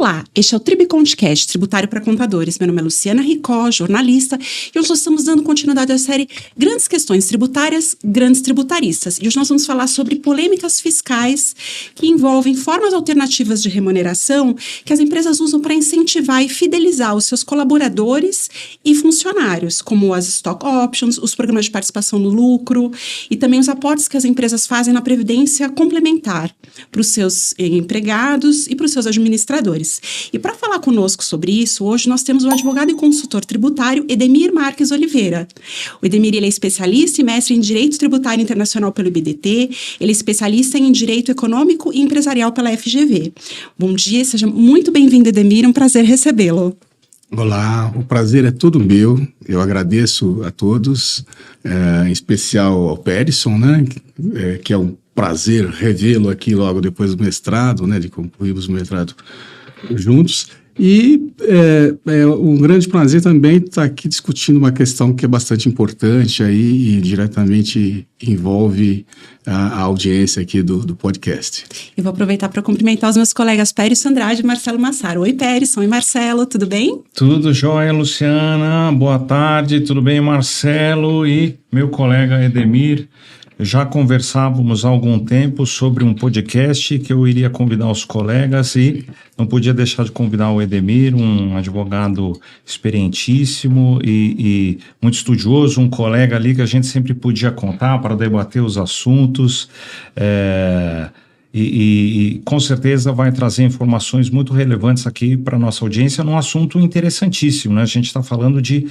Olá, este é o Tribcontcast, tributário para contadores. Meu nome é Luciana Ricó, jornalista, e hoje nós estamos dando continuidade à série Grandes Questões Tributárias, Grandes Tributaristas. E hoje nós vamos falar sobre polêmicas fiscais que envolvem formas alternativas de remuneração que as empresas usam para incentivar e fidelizar os seus colaboradores e funcionários, como as stock options, os programas de participação no lucro e também os aportes que as empresas fazem na previdência complementar para os seus empregados e para os seus administradores. E para falar conosco sobre isso, hoje nós temos o advogado e consultor tributário Edemir Marques Oliveira. O Edemir, ele é especialista e mestre em Direito Tributário Internacional pelo IBDT, ele é especialista em Direito Econômico e Empresarial pela FGV. Bom dia, seja muito bem-vindo, Edemir, é um prazer recebê-lo. Olá, o prazer é todo meu, eu agradeço a todos, em especial ao Perisson, né, que é um prazer revê-lo aqui logo depois do mestrado, né, de concluirmos o mestrado juntos, e é um grande prazer também estar aqui discutindo uma questão que é bastante importante aí e diretamente envolve a audiência aqui do podcast. Eu vou aproveitar para cumprimentar os meus colegas Perisson Andrade e Marcelo Massaro. Oi, Perisson e Marcelo, tudo bem? Tudo jóia, Luciana, boa tarde, tudo bem, Marcelo e meu colega Edemir. Já conversávamos há algum tempo sobre um podcast que eu iria convidar os colegas e não podia deixar de convidar o Edemir, um advogado experientíssimo e muito estudioso, um colega ali que a gente sempre podia contar para debater os assuntos e com certeza vai trazer informações muito relevantes aqui para a nossa audiência num assunto interessantíssimo, né? A gente está falando de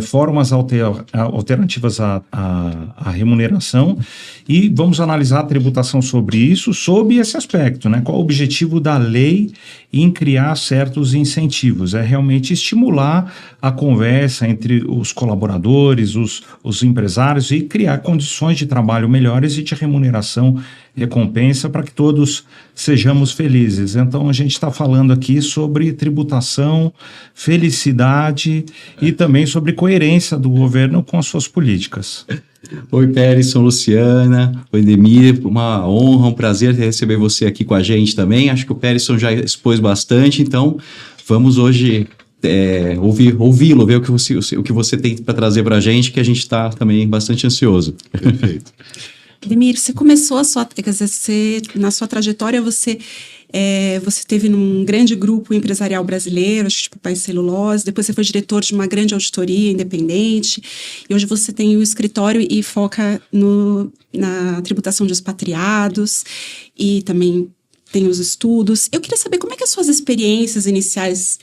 formas alternativas à remuneração e vamos analisar a tributação sobre isso, sob esse aspecto, né? Qual o objetivo da lei em criar certos incentivos? É realmente estimular a conversa entre os colaboradores, os empresários e criar condições de trabalho melhores e de remuneração recompensa para que todos sejamos felizes. Então a gente está falando aqui sobre tributação, felicidade e também sobre coerência do governo com as suas políticas. Oi, Perisson, Luciana, oi, Edemir, uma honra, um prazer receber você aqui com a gente também. Acho que o Perisson já expôs bastante, então vamos hoje ouvi-lo, ver o que você tem para trazer para a gente, que a gente está também bastante ansioso. Perfeito. Edemir, você começou na sua trajetória, você teve num grande grupo empresarial brasileiro, acho que tipo Papai Celulose, depois você foi diretor de uma grande auditoria independente, e hoje você tem o escritório e foca na tributação de expatriados, e também tem os estudos. Eu queria saber como é que as suas experiências iniciais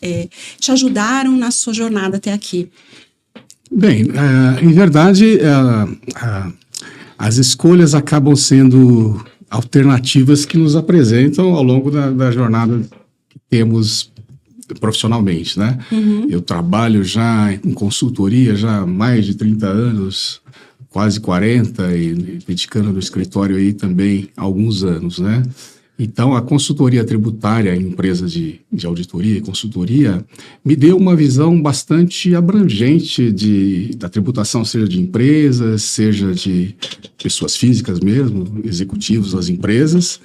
te ajudaram na sua jornada até aqui. Bem, em verdade, as escolhas acabam sendo alternativas que nos apresentam ao longo da jornada que temos profissionalmente, né? Uhum. Eu trabalho já em consultoria já há mais de 30 anos, quase 40, e dedicando no escritório aí também há alguns anos, né? Então, a consultoria tributária, a empresa de auditoria e consultoria, me deu uma visão bastante abrangente da tributação, seja de empresas, seja de pessoas físicas mesmo, executivos das empresas,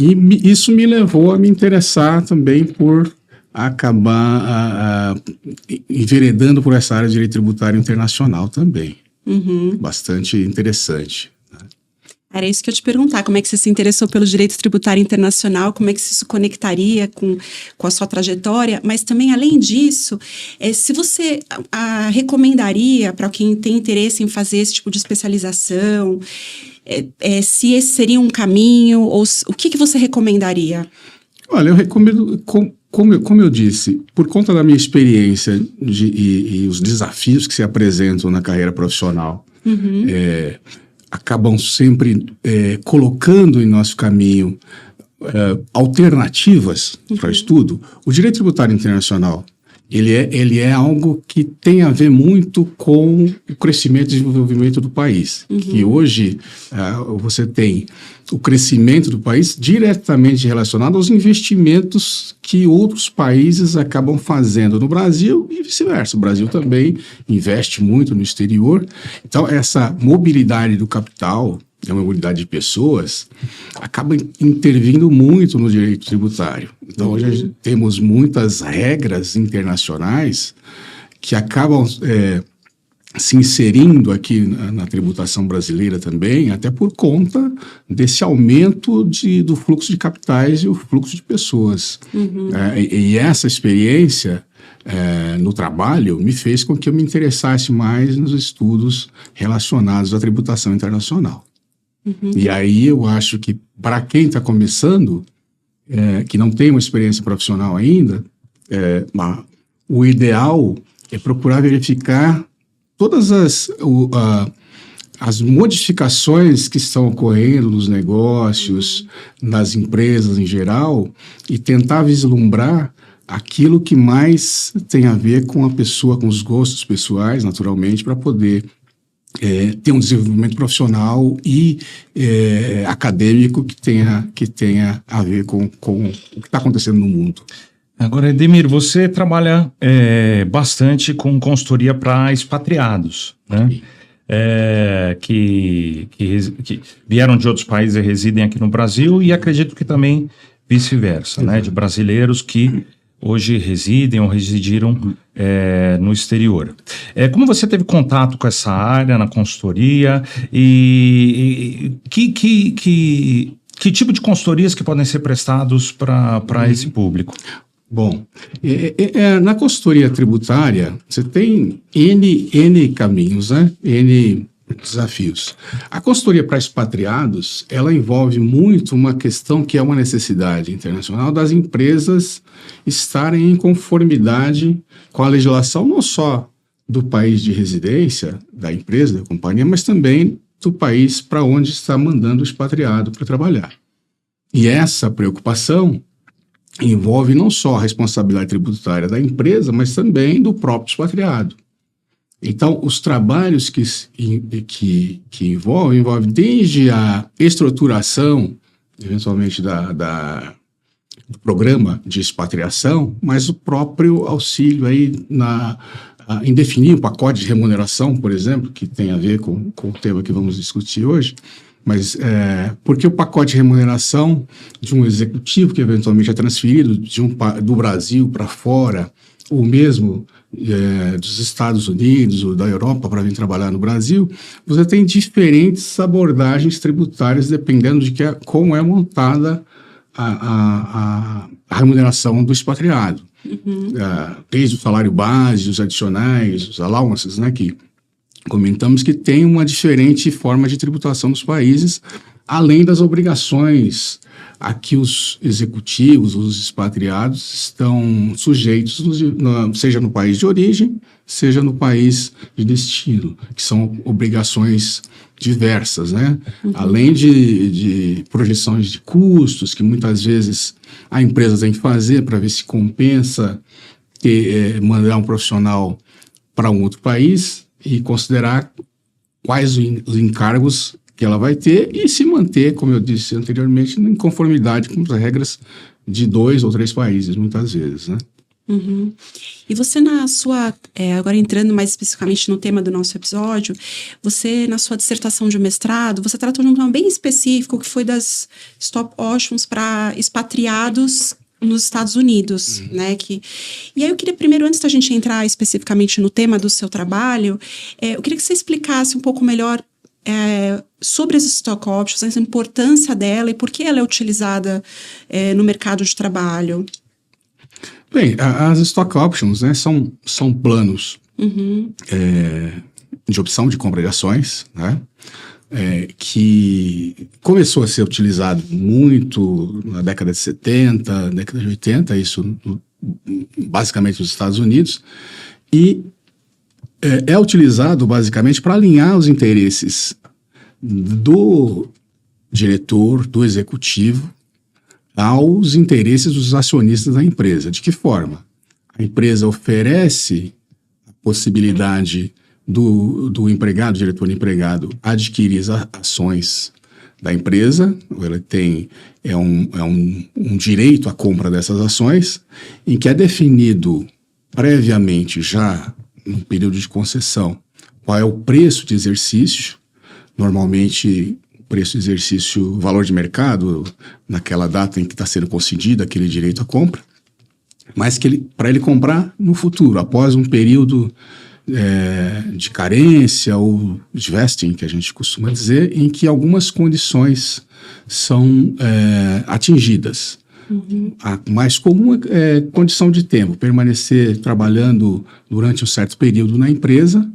e isso me levou a me interessar também por acabar enveredando por essa área de direito tributário internacional também. Uhum. Bastante interessante. Era isso que eu ia te perguntar, como é que você se interessou pelo direito tributário internacional, como é que isso conectaria com a sua trajetória, mas também, além disso, se você recomendaria para quem tem interesse em fazer esse tipo de especialização, se esse seria um caminho, ou o que você recomendaria? Olha, eu recomendo, como eu disse, por conta da minha experiência e os desafios que se apresentam na carreira profissional, uhum. Acabam sempre colocando em nosso caminho alternativas para estudo. O direito tributário internacional, ele é algo que tem a ver muito com o crescimento e desenvolvimento do país. Uhum. E hoje você tem o crescimento do país diretamente relacionado aos investimentos que outros países acabam fazendo no Brasil e vice-versa. O Brasil também investe muito no exterior. Então, essa mobilidade do capital é uma unidade de pessoas, acaba intervindo muito no direito tributário. Então, hoje temos muitas regras internacionais que acabam se inserindo aqui na tributação brasileira também, até por conta desse aumento do fluxo de capitais e o fluxo de pessoas. E essa experiência no trabalho me fez com que eu me interessasse mais nos estudos relacionados à tributação internacional. E aí eu acho que para quem está começando, que não tem uma experiência profissional ainda, o ideal é procurar verificar todas as modificações que estão ocorrendo nos negócios, nas empresas em geral, e tentar vislumbrar aquilo que mais tem a ver com a pessoa, com os gostos pessoais, naturalmente, para poder ter um desenvolvimento profissional e acadêmico que tenha a ver com o que está acontecendo no mundo. Agora, Edemir, você trabalha bastante com consultoria para expatriados, né? Que vieram de outros países e residem aqui no Brasil, e acredito que também vice-versa, né? De brasileiros que hoje residem ou residiram no exterior. Como você teve contato com essa área na consultoria e que tipo de consultorias que podem ser prestados para esse público? Bom, na consultoria tributária, você tem N caminhos, né? N desafios. A consultoria para expatriados, ela envolve muito uma questão que é uma necessidade internacional das empresas estarem em conformidade com a legislação não só do país de residência da empresa, da companhia, mas também do país para onde está mandando o expatriado para trabalhar. E essa preocupação envolve não só a responsabilidade tributária da empresa, mas também do próprio expatriado. Então, os trabalhos que envolvem desde a estruturação, eventualmente, do programa de expatriação, mas o próprio auxílio aí em definir o pacote de remuneração, por exemplo, que tem a ver com o tema que vamos discutir hoje. Mas porque o pacote de remuneração de um executivo que eventualmente é transferido do Brasil para fora, ou mesmo dos Estados Unidos ou da Europa para vir trabalhar no Brasil, você tem diferentes abordagens tributárias dependendo de como é montada a remuneração do expatriado. Desde o salário base, os adicionais, os allowances, né, que comentamos que tem uma diferente forma de tributação nos países, além das obrigações a que os executivos, os expatriados estão sujeitos, seja no país de origem, seja no país de destino, que são obrigações diversas, né? Além de projeções de custos, que muitas vezes a empresa tem que fazer para ver se compensa mandar um profissional para um outro país, e considerar quais os encargos que ela vai ter e se manter, como eu disse anteriormente, em conformidade com as regras de 2 ou 3 países, muitas vezes, né? E você agora entrando mais especificamente no tema do nosso episódio, você na sua dissertação de mestrado, você tratou de um tema bem específico que foi das stop options para expatriados nos Estados Unidos, né? E aí eu queria primeiro, antes da gente entrar especificamente no tema do seu trabalho, eu queria que você explicasse um pouco melhor sobre as stock options, a importância dela e por que ela é utilizada no mercado de trabalho. Bem, as stock options, né, são planos de opção de compra de ações, né? Que começou a ser utilizado muito na década de 70, década de 80, isso basicamente nos Estados Unidos, e é utilizado basicamente para alinhar os interesses do diretor, do executivo, aos interesses dos acionistas da empresa. De que forma? A empresa oferece a possibilidade do empregado, diretor empregado, adquirir as ações da empresa, ela tem um direito à compra dessas ações, em que é definido previamente já no período de concessão qual é o preço de exercício, normalmente preço de exercício, valor de mercado, naquela data em que está sendo concedido aquele direito à compra, mas que para ele comprar no futuro, após um período de carência ou de vesting, que a gente costuma dizer, em que algumas condições são atingidas. A mais comum é condição de tempo, permanecer trabalhando durante um certo período na empresa,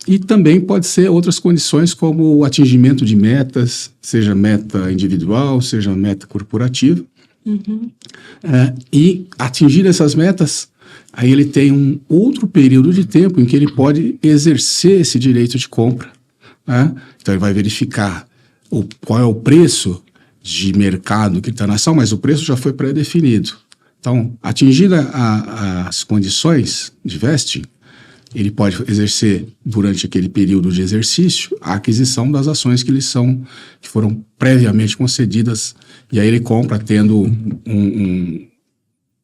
e também pode ser outras condições como o atingimento de metas, seja meta individual, seja meta corporativa. E atingir essas metas, aí ele tem um outro período de tempo em que ele pode exercer esse direito de compra, né? Então ele vai verificar qual é o preço de mercado que ele está na ação, mas o preço já foi pré-definido. Então, atingida as condições de vesting, ele pode exercer, durante aquele período de exercício, a aquisição das ações que foram previamente concedidas, e aí ele compra tendo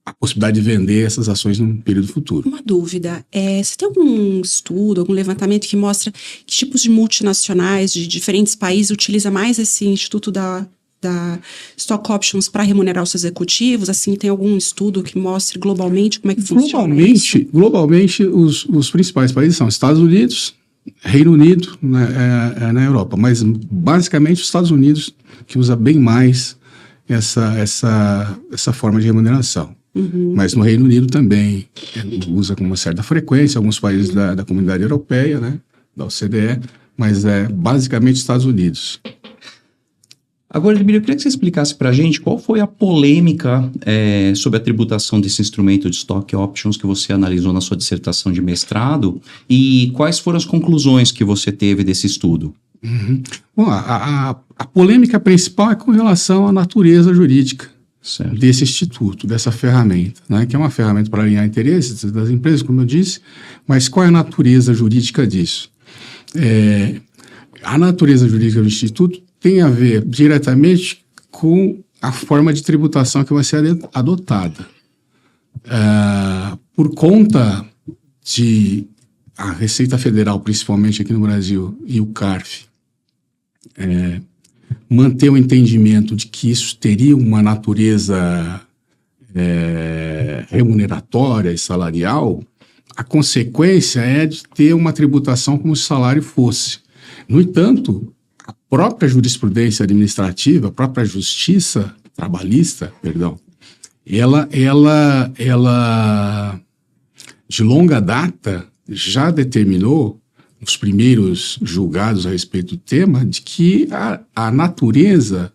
a possibilidade de vender essas ações num período futuro. Uma dúvida, você tem algum estudo, algum levantamento que mostra que tipos de multinacionais de diferentes países utiliza mais esse instituto da Stock Options para remunerar os executivos? Assim, tem algum estudo que mostre globalmente como é que funciona isso? Globalmente, os principais países são Estados Unidos, Reino Unido, na Europa, mas basicamente os Estados Unidos que usa bem mais essa forma de remuneração. Mas no Reino Unido também usa com uma certa frequência, alguns países da Comunidade Europeia, né, da OCDE, mas basicamente Estados Unidos. Agora, Edmir, eu queria que você explicasse para a gente qual foi a polêmica sobre a tributação desse instrumento de Stock Options que você analisou na sua dissertação de mestrado e quais foram as conclusões que você teve desse estudo. Bom, a polêmica principal é com relação à natureza jurídica desse instituto, dessa ferramenta, né, que é uma ferramenta para alinhar interesses das empresas, como eu disse, mas qual é a natureza jurídica disso? A natureza jurídica do instituto tem a ver diretamente com a forma de tributação que vai ser adotada. Por conta de a Receita Federal, principalmente aqui no Brasil, e o CARF, manter o entendimento de que isso teria uma natureza remuneratória e salarial, a consequência é de ter uma tributação como se o salário fosse. No entanto, a própria jurisprudência administrativa, a própria justiça trabalhista, ela de longa data já determinou, os primeiros julgados a respeito do tema, de que a natureza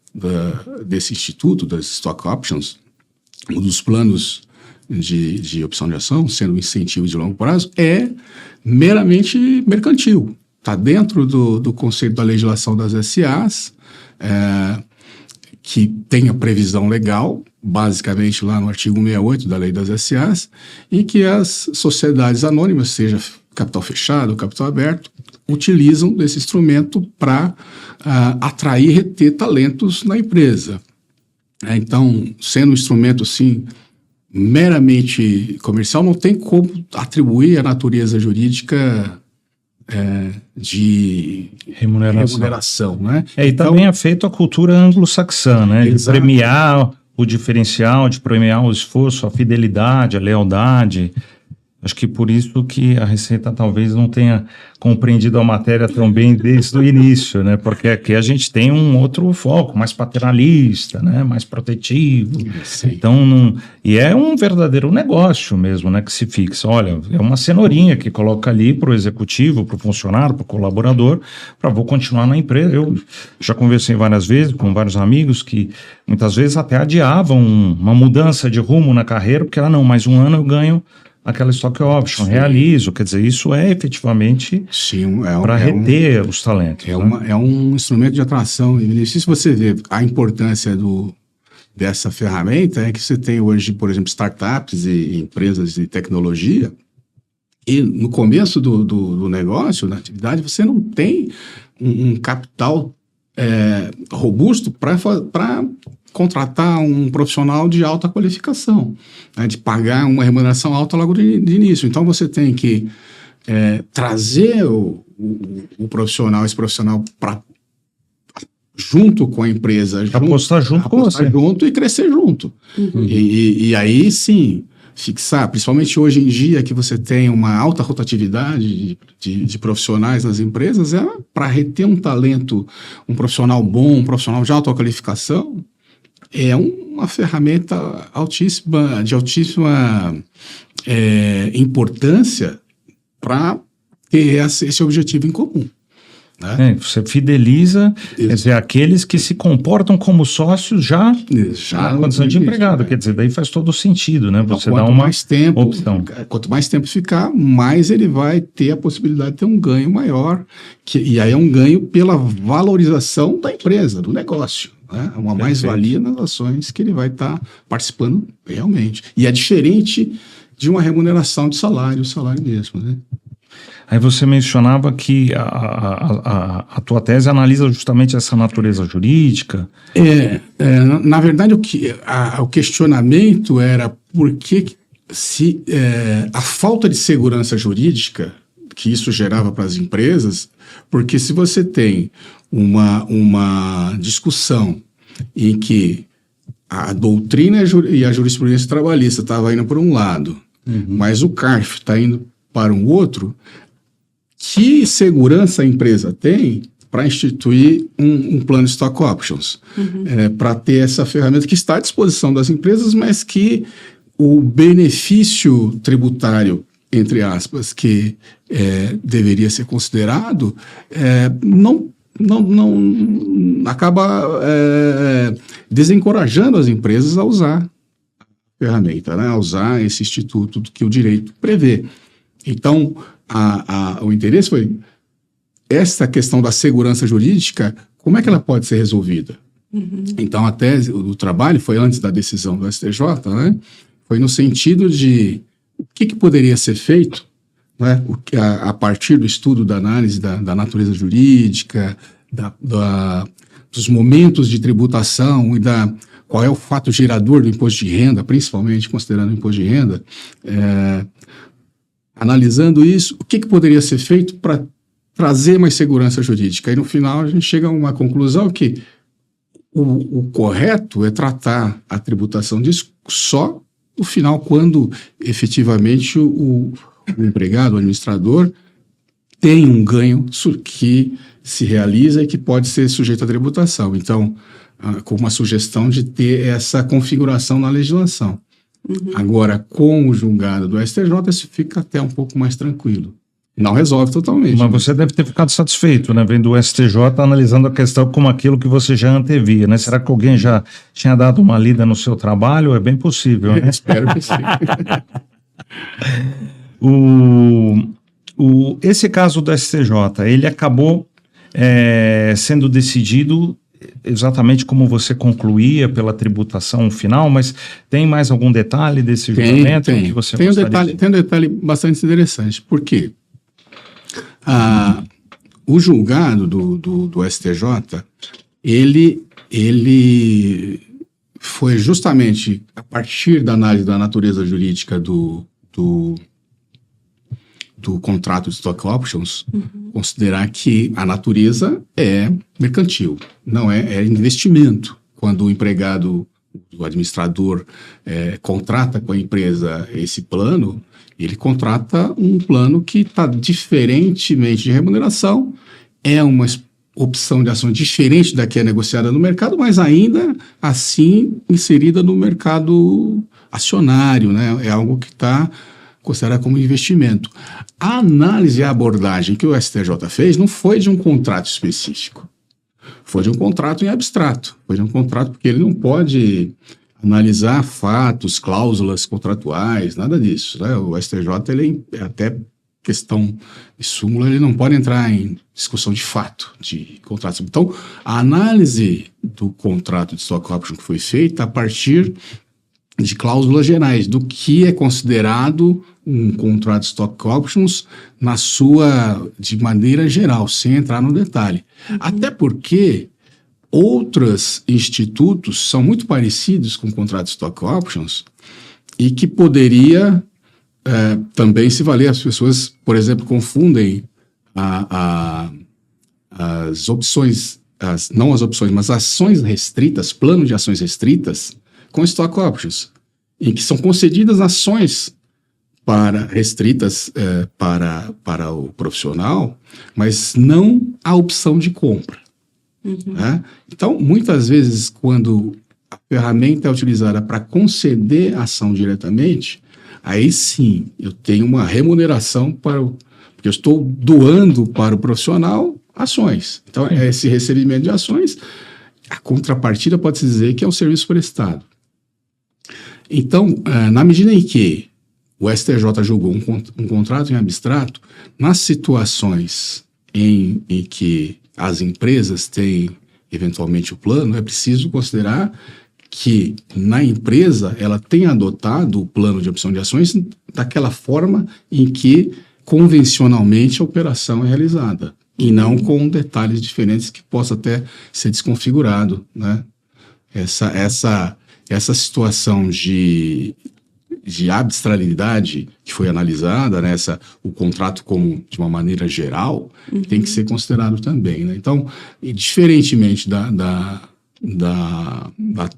desse instituto, das Stock Options, dos planos de opção de ação, sendo um incentivo de longo prazo, é meramente mercantil. Está dentro do conceito da legislação das SAs, que tem a previsão legal, basicamente lá no artigo 68 da lei das SAs, em que as sociedades anônimas, seja capital fechado ou capital aberto, utilizam desse instrumento para atrair e reter talentos na empresa. Então, sendo um instrumento, assim, meramente comercial, não tem como atribuir a natureza jurídica de remuneração, né? E também é feito a cultura anglo-saxã, né? De premiar o diferencial, de premiar o esforço, a fidelidade, a lealdade. Acho que por isso que a Receita talvez não tenha compreendido a matéria tão bem desde o início, né? Porque aqui a gente tem um outro foco, mais paternalista, né? Mais protetivo. Sim. Então, e é um verdadeiro negócio mesmo, né? Que se fixa. Olha, é uma cenourinha que coloca ali para o executivo, para o funcionário, para o colaborador, para vou continuar na empresa. Eu já conversei várias vezes com vários amigos que muitas vezes até adiavam uma mudança de rumo na carreira, porque não, mais um ano eu ganho aquela stock option, realizo, quer dizer, isso é efetivamente para reter os talentos. É um instrumento de atração. E se você vê a importância dessa ferramenta, é que você tem hoje, por exemplo, startups e empresas de tecnologia, e no começo do negócio, da atividade, você não tem um capital robusto para contratar um profissional de alta qualificação, né, de pagar uma remuneração alta logo de início. Então, você tem que trazer esse profissional para junto com a empresa. Apostar junto com você. Junto e crescer junto. E aí, sim, fixar, principalmente hoje em dia que você tem uma alta rotatividade de profissionais nas empresas, para reter um talento, um profissional bom, um profissional de alta qualificação, é uma ferramenta de altíssima importância para ter esse objetivo em comum. Né? Você fideliza, quer dizer, aqueles que se comportam como sócios já na condição de empregado, quer dizer, daí faz todo o sentido, né? Você dá uma opção. Quanto mais tempo ficar, mais ele vai ter a possibilidade de ter um ganho maior, e aí é um ganho pela valorização da empresa, do negócio. Né? Uma mais-valia nas ações que ele vai estar participando realmente. E é diferente de uma remuneração de salário mesmo, né? Aí você mencionava que a tua tese analisa justamente essa natureza jurídica. Na verdade, o questionamento era por que a falta de segurança jurídica que isso gerava para as empresas, porque se você tem uma discussão em que a doutrina e a jurisprudência trabalhista estavam indo para um lado, mas o CARF está indo para um outro, que segurança a empresa tem para instituir um plano de stock options, para ter essa ferramenta que está à disposição das empresas, mas que o benefício tributário, entre aspas, que deveria ser considerado, não acaba desencorajando as empresas a usar a ferramenta, né? A usar esse instituto que o direito prevê. Então, o interesse foi essa questão da segurança jurídica, como é que ela pode ser resolvida? Então, a tese do trabalho foi antes da decisão do STJ, né? Foi no sentido de o que poderia ser feito, né? A partir do estudo da análise da natureza jurídica, dos momentos de tributação e qual é o fato gerador do imposto de renda, principalmente considerando o imposto de renda, analisando isso, o que poderia ser feito para trazer mais segurança jurídica? E no final a gente chega a uma conclusão que o correto é tratar a tributação disso só no final, quando efetivamente o empregado, o administrador, tem um ganho que se realiza e que pode ser sujeito à tributação. Então, com uma sugestão de ter essa configuração na legislação. Agora, com o julgado do STJ, isso fica até um pouco mais tranquilo. Não resolve totalmente. Mas você deve ter ficado satisfeito, né? Vendo o STJ analisando a questão como aquilo que você já antevia, né? Será que alguém já tinha dado uma lida no seu trabalho? É bem possível, né? Espero que sim. Esse caso do STJ, ele acabou sendo decidido exatamente como você concluía pela tributação final, mas tem mais algum detalhe desse julgamento que você gostaria? Tem um detalhe bastante interessante. Por quê? O julgado do STJ, ele foi justamente a partir da análise da natureza jurídica do contrato de stock options, considerar que a natureza é mercantil, não é investimento. Quando o empregado, o administrador, contrata com a empresa esse plano, ele contrata um plano que está diferentemente de remuneração, é uma opção de ação diferente da que é negociada no mercado, mas ainda assim inserida no mercado acionário, né? É algo que está considerado como investimento. A análise e a abordagem que o STJ fez não foi de um contrato específico, foi de um contrato em abstrato, foi de um contrato porque ele não pode analisar fatos, cláusulas contratuais, nada disso, né? O STJ, ele é até questão de súmula, ele não pode entrar em discussão de fato, de contratos. Então, a análise do contrato de stock option que foi feita a partir de cláusulas gerais, do que é considerado um contrato de stock options de maneira geral, sem entrar no detalhe. Até porque outros institutos são muito parecidos com o contrato de stock options e que poderia também se valer. As pessoas, por exemplo, confundem as opções não as opções, mas ações restritas, plano de ações restritas, com stock options, em que são concedidas ações restritas para o profissional, mas não a opção de compra. Né? Então, muitas vezes, quando a ferramenta é utilizada para conceder ação diretamente, aí sim eu tenho uma remuneração porque eu estou doando para o profissional ações. Então, esse recebimento de ações, a contrapartida pode-se dizer que é um serviço prestado. Então, na medida em que o STJ julgou um contrato em abstrato, nas situações em que as empresas têm eventualmente o plano, é preciso considerar que na empresa ela tem adotado o plano de opção de ações daquela forma em que convencionalmente a operação é realizada, e não com detalhes diferentes que possa até ser desconfigurado, né? Essa situação de abstralidade que foi analisada, né, o contrato como de uma maneira geral, tem que ser considerado também, né? Então, diferentemente da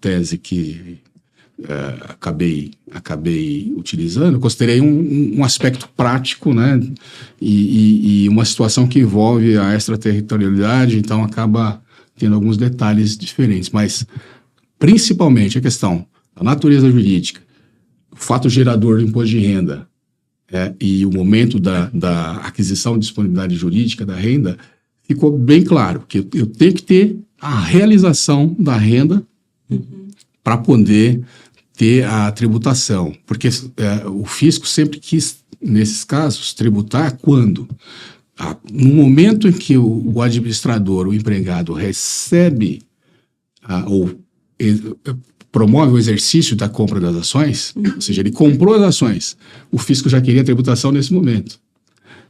tese que acabei utilizando, eu considerei um aspecto prático, né, e uma situação que envolve a extraterritorialidade, então acaba tendo alguns detalhes diferentes, mas principalmente a questão da natureza jurídica, o fato gerador do imposto de renda e o momento da aquisição de disponibilidade jurídica da renda, ficou bem claro que eu tenho que ter a realização da renda para poder ter a tributação, porque o fisco sempre quis, nesses casos, tributar quando? No momento em que o administrador, o empregado, recebe ou promove o exercício da compra das ações, ou seja, ele comprou as ações, o fisco já queria a tributação nesse momento.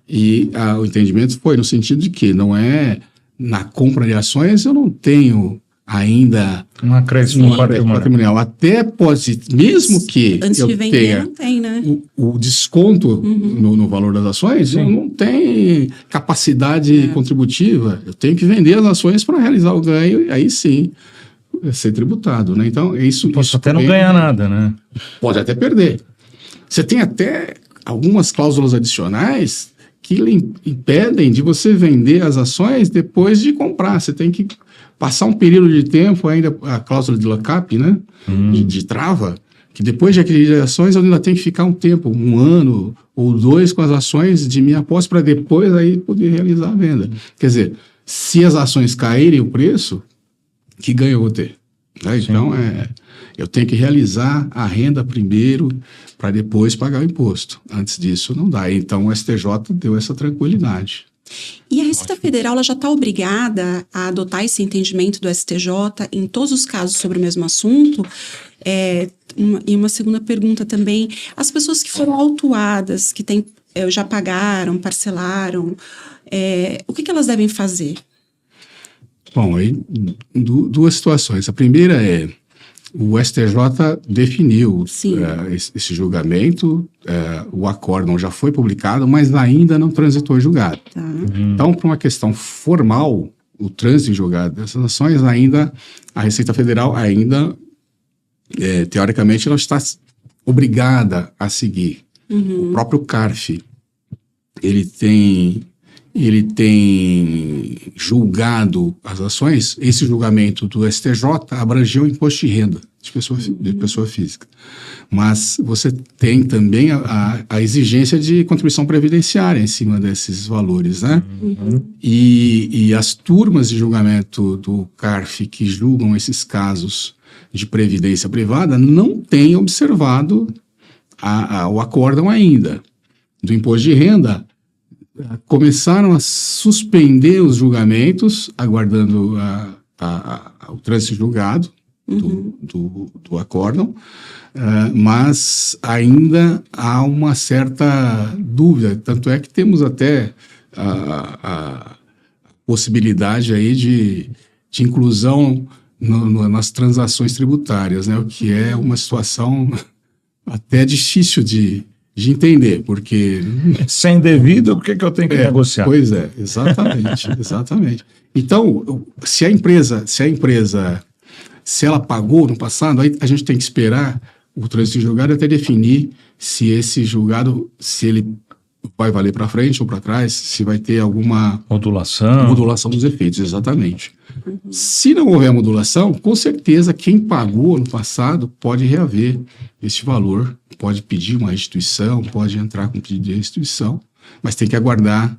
E o entendimento foi no sentido de que não é na compra de ações, eu não tenho ainda um acréscimo patrimonial. Até pode, mesmo que antes eu de vender, tenha não tem, né? o desconto no valor das ações, eu não tenho capacidade contributiva. Eu tenho que vender as ações para realizar o ganho, e aí sim ser tributado, né? Então, isso até não ganhar nada, né? Pode até perder. Você tem até algumas cláusulas adicionais que impedem de você vender as ações depois de comprar. Você tem que passar um período de tempo ainda, a cláusula de lock-up, né? De trava, que depois de adquirir as ações eu ainda tenho que ficar um tempo, 1 ano ou 2 com as ações de minha posse para depois aí poder realizar a venda. Quer dizer, se as ações caírem o preço, que ganho eu vou ter? Né? Então, eu tenho que realizar a renda primeiro para depois pagar o imposto. Antes disso, não dá. Então, o STJ deu essa tranquilidade. E a Receita Federal ela já está obrigada a adotar esse entendimento do STJ em todos os casos sobre o mesmo assunto? E uma segunda pergunta também, as pessoas que foram autuadas, que já pagaram, parcelaram, o que elas devem fazer? Bom, aí duas situações. A primeira é, o STJ definiu esse julgamento, o acórdão já foi publicado, mas ainda não transitou em julgado. Tá. Então, por uma questão formal, o trânsito em julgado dessas ações ainda, a Receita Federal ainda, teoricamente, ela está obrigada a seguir. O próprio CARF, ele tem julgado as ações. Esse julgamento do STJ abrangeu o imposto de renda de pessoa física. Mas você tem também a exigência de contribuição previdenciária em cima desses valores, né? E as turmas de julgamento do CARF que julgam esses casos de previdência privada não têm observado o acórdão ainda. Do imposto de renda, começaram a suspender os julgamentos, aguardando o trânsito julgado do acórdão, mas ainda há uma certa dúvida. Tanto é que temos até a possibilidade aí de inclusão nas transações tributárias, né? O que é uma situação até difícil de de entender, porque... Sem devido, por que eu tenho que negociar? Pois é, exatamente, exatamente. Então, se ela pagou no passado, aí a gente tem que esperar o trânsito em julgado até definir se esse julgado, se ele vai valer para frente ou para trás, se vai ter alguma modulação dos efeitos, exatamente. Se não houver modulação, com certeza quem pagou no passado pode reaver esse valor, pode pedir uma restituição, pode entrar com pedido de restituição, mas tem que aguardar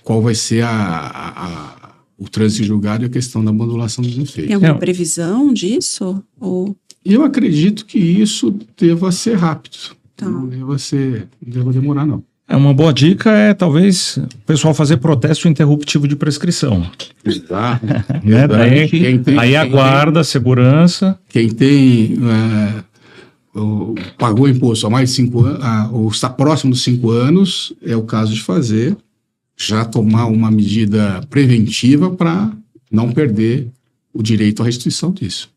qual vai ser o trânsito em julgado e a questão da modulação dos efeitos. Tem alguma previsão disso? Ou... Eu acredito que isso deva ser rápido. Tá. Não deva demorar, não. Uma boa dica é, talvez, o pessoal fazer protesto interruptivo de prescrição. Exato. Né? Daí aguarda a segurança. Quem tem... pagou imposto há mais de 5 anos, ou está próximo dos 5 anos, é o caso de fazer, já tomar uma medida preventiva para não perder o direito à restituição disso.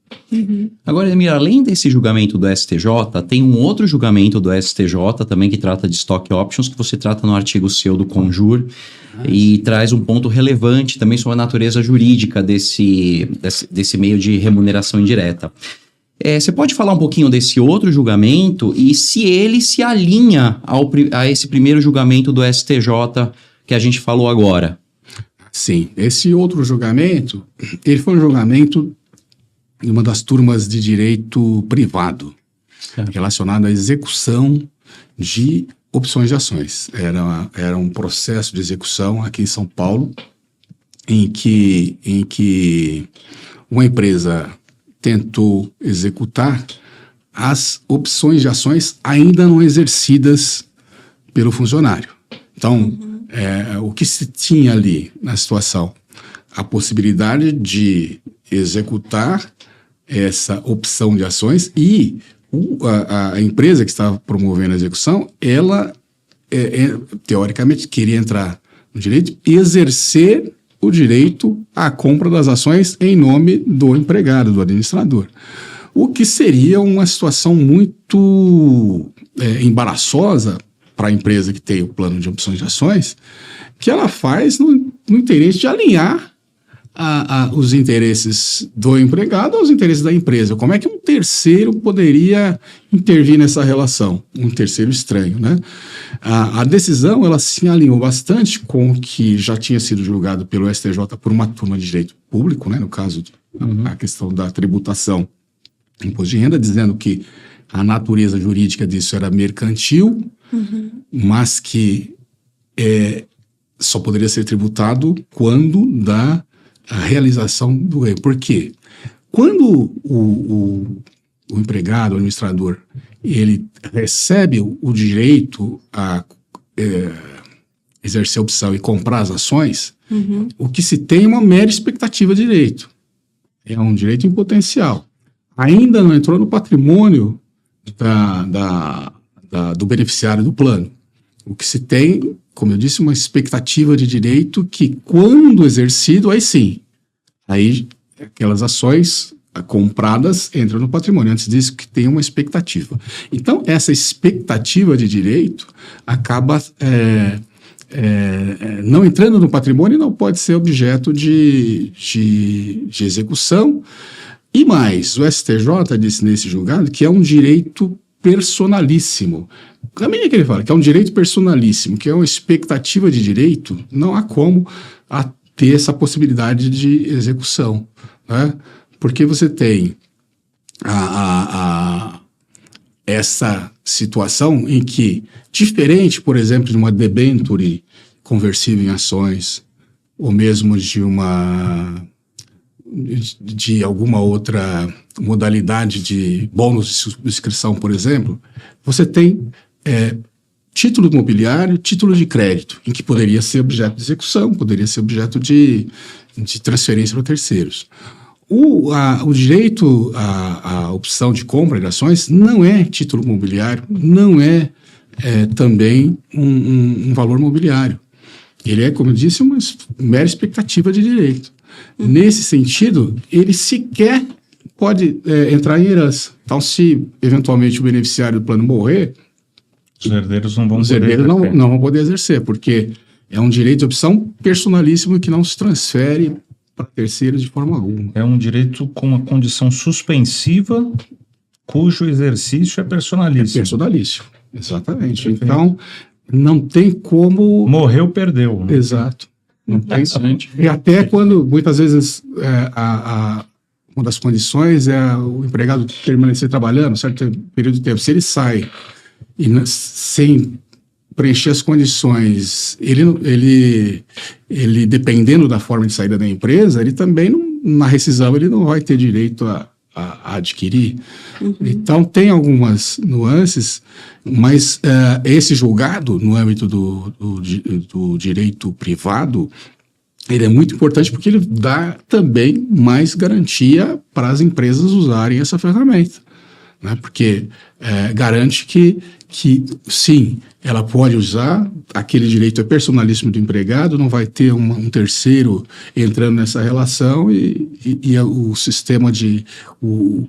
Agora, Edmir, além desse julgamento do STJ, tem um outro julgamento do STJ também que trata de stock options, que você trata no artigo seu do Conjur, e traz um ponto relevante também sobre a natureza jurídica desse meio de remuneração indireta. Você pode falar um pouquinho desse outro julgamento e se ele se alinha a esse primeiro julgamento do STJ que a gente falou agora? Sim, esse outro julgamento, ele foi um julgamento de uma das turmas de direito privado, relacionado à execução de opções de ações. Era um processo de execução aqui em São Paulo, em que uma empresa tentou executar as opções de ações ainda não exercidas pelo funcionário. Então, o que se tinha ali na situação? A possibilidade de executar essa opção de ações e a empresa que estava promovendo a execução, ela, teoricamente, queria entrar no direito e exercer o direito à compra das ações em nome do empregado, do administrador. O que seria uma situação muito embaraçosa para a empresa que tem o plano de opções de ações, que ela faz no interesse de alinhar os interesses do empregado aos interesses da empresa. Como é que um terceiro poderia intervir nessa relação? Um terceiro estranho, né? A decisão, ela se alinhou bastante com o que já tinha sido julgado pelo STJ por uma turma de direito público, né? No caso, a questão da tributação do imposto de renda, dizendo que a natureza jurídica disso era mercantil, mas que só poderia ser tributado quando a realização do ganho. Por quê? Quando o empregado, o administrador, ele recebe o direito a exercer a opção e comprar as ações, o que se tem é uma mera expectativa de direito. É um direito em potencial. Ainda não entrou no patrimônio do beneficiário do plano. O que se tem, como eu disse, uma expectativa de direito que, quando exercido, aí sim, aí aquelas ações compradas entram no patrimônio. Antes disso, que tem uma expectativa. Então, essa expectativa de direito acaba não entrando no patrimônio e não pode ser objeto de execução. E mais, o STJ disse nesse julgado que é um direito personalíssimo. Também é que ele fala que é um direito personalíssimo, que é uma expectativa de direito, não há como ter essa possibilidade de execução, né? Porque você tem essa situação em que, diferente, por exemplo, de uma debênture conversível em ações, ou mesmo de alguma outra modalidade de bônus de subscrição, por exemplo, você tem título imobiliário, título de crédito, em que poderia ser objeto de execução, poderia ser objeto de transferência para terceiros. O direito à opção de compra de ações não é título imobiliário, não é também um valor mobiliário. Ele é, como eu disse, uma mera expectativa de direito. Nesse sentido, ele sequer pode entrar em herança. Então, se eventualmente o beneficiário do plano morrer, Os herdeiros não vão Os poder herdeiros não, exercer. não vão poder exercer, porque é um direito de opção personalíssimo que não se transfere para terceiros de forma alguma. É um direito com uma condição suspensiva, cujo exercício é personalíssimo. Personalíssimo, exatamente. Então, não tem como... Morreu, perdeu. Né? Exato. Não tem... Exatamente. E até quando, muitas vezes, uma das condições é o empregado permanecer trabalhando um certo período de tempo. Se ele sai sem preencher as condições, ele dependendo da forma de saída da empresa, ele também, na rescisão, ele não vai ter direito a adquirir. Então, tem algumas nuances, mas esse julgado, no âmbito do direito privado, ele é muito importante porque ele dá também mais garantia para as empresas usarem essa ferramenta, né? Porque garante que, sim, ela pode usar, aquele direito é personalíssimo do empregado, não vai ter um terceiro entrando nessa relação e o sistema o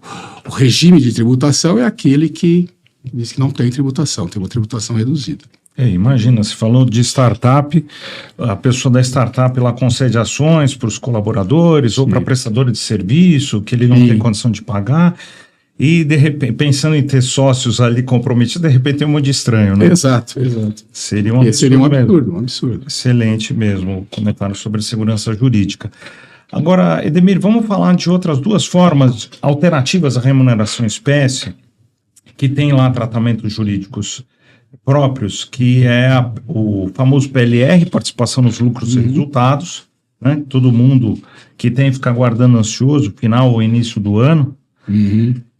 regime de tributação é aquele que diz que não tem tributação, tem uma tributação reduzida. Imagina, você falou de startup, a pessoa da startup ela concede ações para os colaboradores ou para prestadores de serviço que ele não tem condição de pagar e, de repente, pensando em ter sócios ali comprometidos, de repente tem um monte de estranho, né? Exato. Seria um absurdo. Seria um mesmo. absurdo. Excelente mesmo o comentário sobre segurança jurídica. Agora, Edemir, vamos falar de outras duas formas alternativas à remuneração em espécie que tem lá tratamentos jurídicos próprios, que é o famoso PLR, participação nos lucros e resultados, né? Todo mundo que tem que ficar aguardando ansioso o final ou início do ano,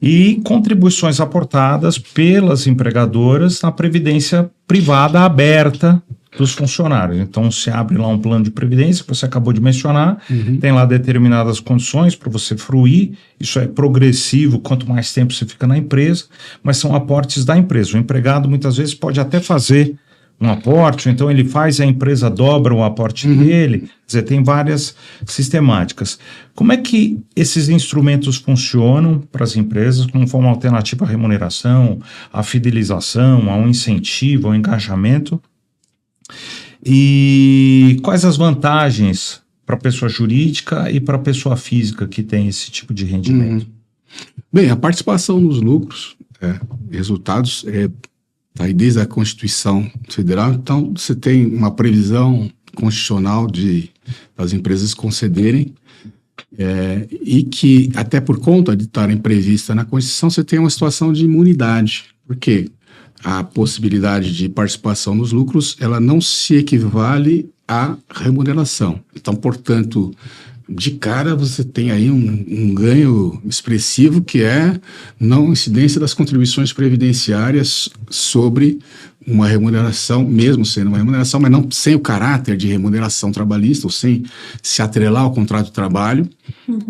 e contribuições aportadas pelas empregadoras na previdência privada aberta dos funcionários. Então, se abre lá um plano de previdência, que você acabou de mencionar, tem lá determinadas condições para você fruir, isso é progressivo, quanto mais tempo você fica na empresa, mas são aportes da empresa. O empregado, muitas vezes, pode até fazer um aporte, ou então ele faz e a empresa dobra o aporte dele, quer dizer, tem várias sistemáticas. Como é que esses instrumentos funcionam para as empresas como forma alternativa à remuneração, à fidelização, a um incentivo, ao engajamento? E quais as vantagens para a pessoa jurídica e para a pessoa física que tem esse tipo de rendimento? Bem, a participação nos lucros, resultados, está aí desde a Constituição Federal, então você tem uma previsão constitucional das empresas concederem, e que até por conta de estarem previstas na Constituição, você tem uma situação de imunidade, porque a possibilidade de participação nos lucros, ela não se equivale à remuneração. Então, portanto, de cara você tem aí um ganho expressivo que é não incidência das contribuições previdenciárias sobre uma remuneração, mesmo sendo uma remuneração, mas não sem o caráter de remuneração trabalhista ou sem se atrelar ao contrato de trabalho.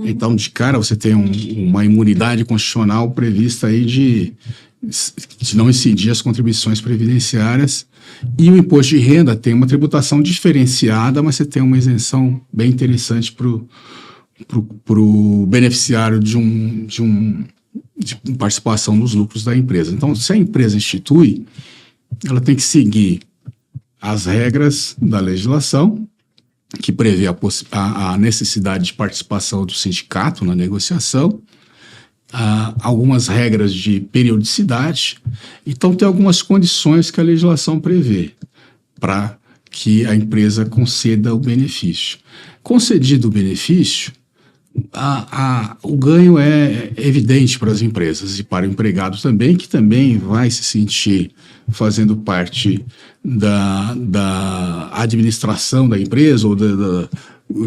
Então, de cara você tem uma imunidade constitucional prevista aí de não incidir as contribuições previdenciárias, e o imposto de renda tem uma tributação diferenciada, mas você tem uma isenção bem interessante para o beneficiário de participação nos lucros da empresa. Então, se a empresa institui, ela tem que seguir as regras da legislação, que prevê a necessidade de participação do sindicato na negociação, algumas regras de periodicidade. Então, tem algumas condições que a legislação prevê para que a empresa conceda o benefício. Concedido o benefício, o ganho é evidente para as empresas e para o empregado também, que também vai se sentir fazendo parte da administração da empresa ou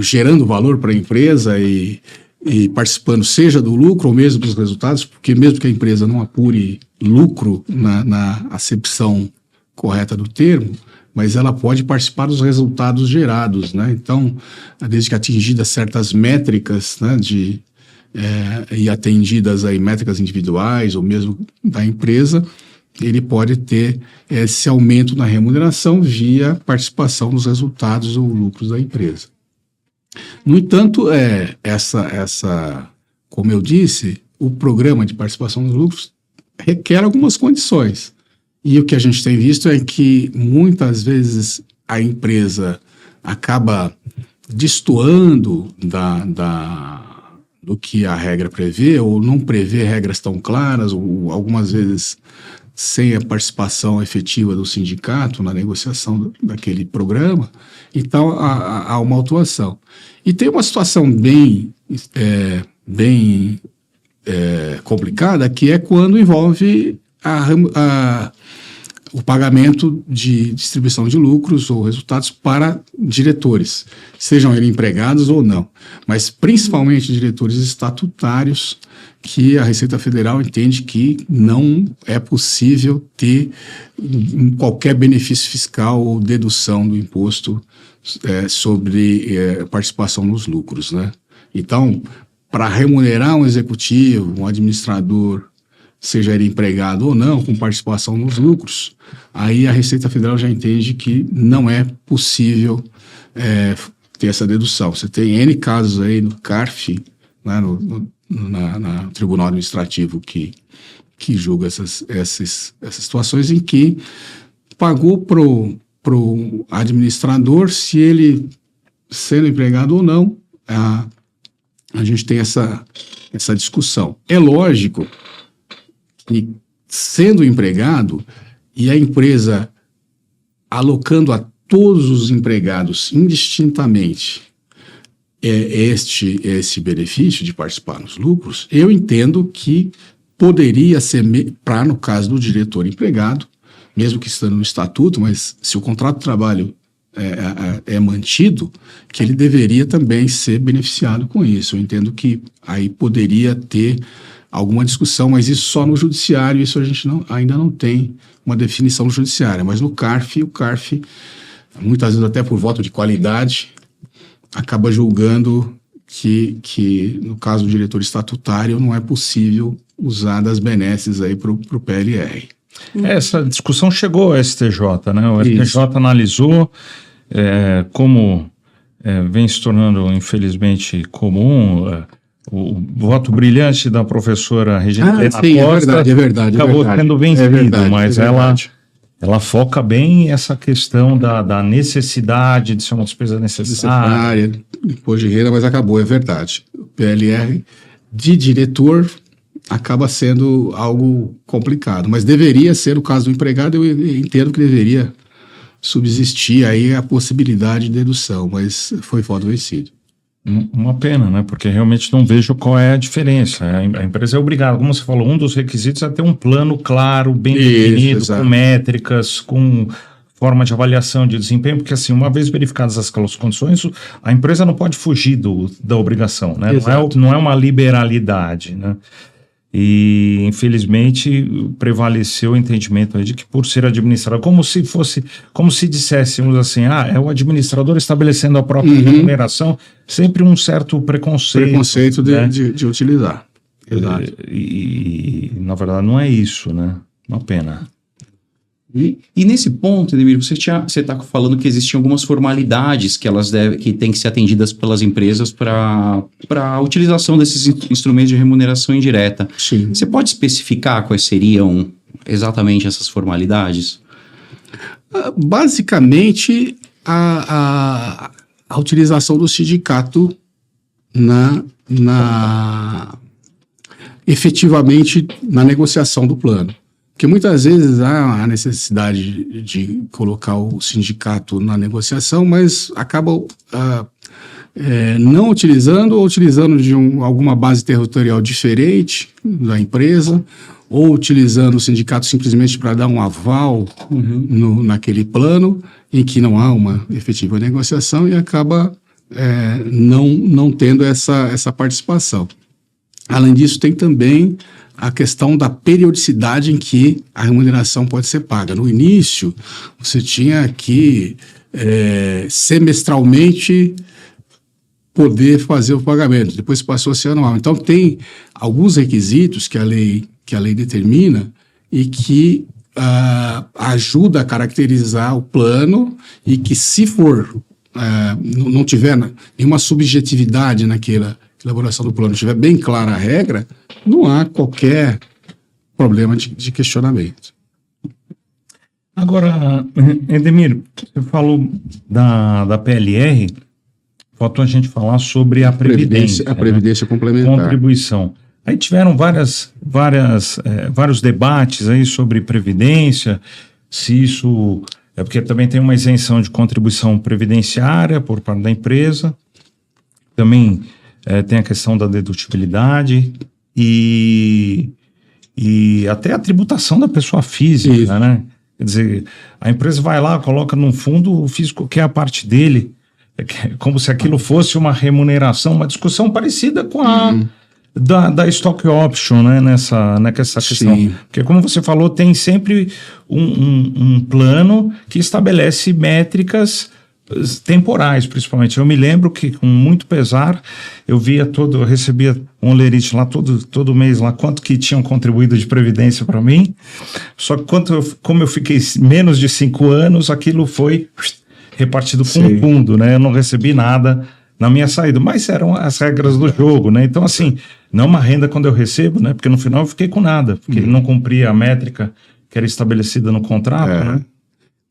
gerando valor para a empresa e participando seja do lucro ou mesmo dos resultados, porque mesmo que a empresa não apure lucro na acepção correta do termo, mas ela pode participar dos resultados gerados, né? Então, desde que atingidas certas métricas, né, e atendidas aí métricas individuais ou mesmo da empresa, ele pode ter esse aumento na remuneração via participação nos resultados ou lucros da empresa. No entanto, como eu disse, o programa de participação nos lucros requer algumas condições. E o que a gente tem visto é que muitas vezes a empresa acaba destoando do que a regra prevê, ou não prevê regras tão claras, ou algumas vezes sem a participação efetiva do sindicato na negociação daquele programa. Então, há uma autuação. E tem uma situação bem complicada, que é quando envolve o pagamento de distribuição de lucros ou resultados para diretores, sejam eles empregados ou não, mas principalmente diretores estatutários, que a Receita Federal entende que não é possível ter qualquer benefício fiscal ou dedução do imposto sobre participação nos lucros, né? Então, para remunerar um executivo, um administrador, seja ele empregado ou não, com participação nos lucros, aí a Receita Federal já entende que não é possível ter essa dedução. Você tem N casos aí no CARF, né, no Tribunal Administrativo que julga essas situações, em que pagou pro administrador, se ele sendo empregado ou não, a gente tem essa discussão. É lógico que, sendo empregado, e a empresa alocando a todos os empregados indistintamente esse benefício de participar nos lucros, eu entendo que poderia ser, no caso do diretor empregado, mesmo que estando no estatuto, mas se o contrato de trabalho é mantido, que ele deveria também ser beneficiado com isso. Eu entendo que aí poderia ter alguma discussão, mas isso só no judiciário, isso a gente ainda não tem uma definição judiciária, mas no CARF, o CARF, muitas vezes até por voto de qualidade, acaba julgando que no caso do diretor estatutário não é possível usar das benesses aí para o PLR. Essa discussão chegou ao STJ, né? O STJ analisou como vem se tornando, infelizmente, comum o voto brilhante da professora Regina Costa. É verdade. Acabou sendo vencido, mas ela foca bem essa questão da necessidade de ser uma despesa necessária. Imposto de renda, mas acabou, é verdade. O PLR de diretor acaba sendo algo complicado, mas deveria ser o caso do empregado. Eu entendo que deveria subsistir aí a possibilidade de dedução, mas foi voto vencido. Uma pena, né? Porque realmente não vejo qual é a diferença. A empresa é obrigada, como você falou, um dos requisitos é ter um plano claro, bem definido, com métricas, com forma de avaliação de desempenho, porque assim, uma vez verificadas as condições, a empresa não pode fugir da obrigação, né? Não é uma liberalidade, né? E, infelizmente, prevaleceu o entendimento aí de que, por ser administrador, como se disséssemos assim, é o administrador estabelecendo a própria remuneração, sempre um certo preconceito né? de utilizar. Exato. E, na verdade, não é isso, né? Uma pena. E nesse ponto, Edemir, você está falando que existem algumas formalidades que têm que ser atendidas pelas empresas para a utilização desses instrumentos de remuneração indireta. Sim. Você pode especificar quais seriam exatamente essas formalidades? Basicamente, a utilização do sindicato efetivamente na negociação do plano. Porque muitas vezes há a necessidade de colocar o sindicato na negociação, mas acaba não utilizando ou utilizando de alguma base territorial diferente da empresa, ou utilizando o sindicato simplesmente para dar um aval naquele plano, em que não há uma efetiva negociação e acaba não tendo essa participação. Além disso, tem também a questão da periodicidade em que a remuneração pode ser paga. No início, você tinha que semestralmente poder fazer o pagamento, depois passou a ser anual. Então, tem alguns requisitos que a lei determina e que ajuda a caracterizar o plano, e que, se for não tiver nenhuma subjetividade naquela elaboração do plano, estiver bem clara a regra, não há qualquer problema de questionamento. Agora, Edemir, você falou da PLR, faltou a gente falar sobre a Previdência. A Previdência complementar. Contribuição. Aí tiveram vários debates aí sobre Previdência, se isso... É porque também tem uma isenção de contribuição previdenciária por parte da empresa, também tem a questão da dedutibilidade e até a tributação da pessoa física, isso, né? Quer dizer, a empresa vai lá, coloca num fundo, o físico quer a parte dele, como se aquilo fosse uma remuneração, uma discussão parecida com a da stock option, né, nessa questão. Sim. Porque, como você falou, tem sempre um plano que estabelece métricas temporais, principalmente. Eu me lembro que, com muito pesar, eu recebia um lerite lá todo mês, lá quanto que tinham contribuído de previdência para mim, só que como eu fiquei menos de 5 anos, aquilo foi repartido com o fundo, né? Eu não recebi nada na minha saída, mas eram as regras do jogo, né? Então, assim, não uma renda quando eu recebo, né? Porque no final eu fiquei com nada, porque não cumpria a métrica que era estabelecida no contrato, né?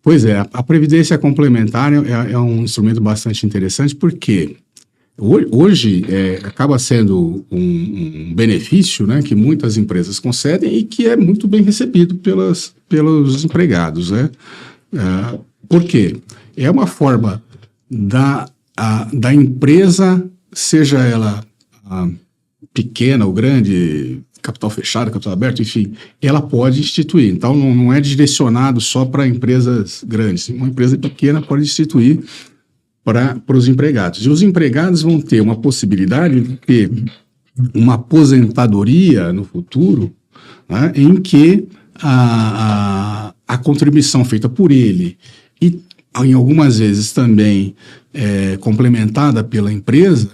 Pois é, a Previdência Complementar é um instrumento bastante interessante, porque hoje acaba sendo um benefício, né, que muitas empresas concedem e que é muito bem recebido pelos empregados, né? Por quê? É uma forma da empresa, seja ela pequena ou grande, capital fechado, capital aberto, enfim, ela pode instituir. Então, não é direcionado só para empresas grandes. Uma empresa pequena pode instituir para os empregados. E os empregados vão ter uma possibilidade de ter uma aposentadoria no futuro, né, em que a contribuição feita por ele e, em algumas vezes, também complementada pela empresa,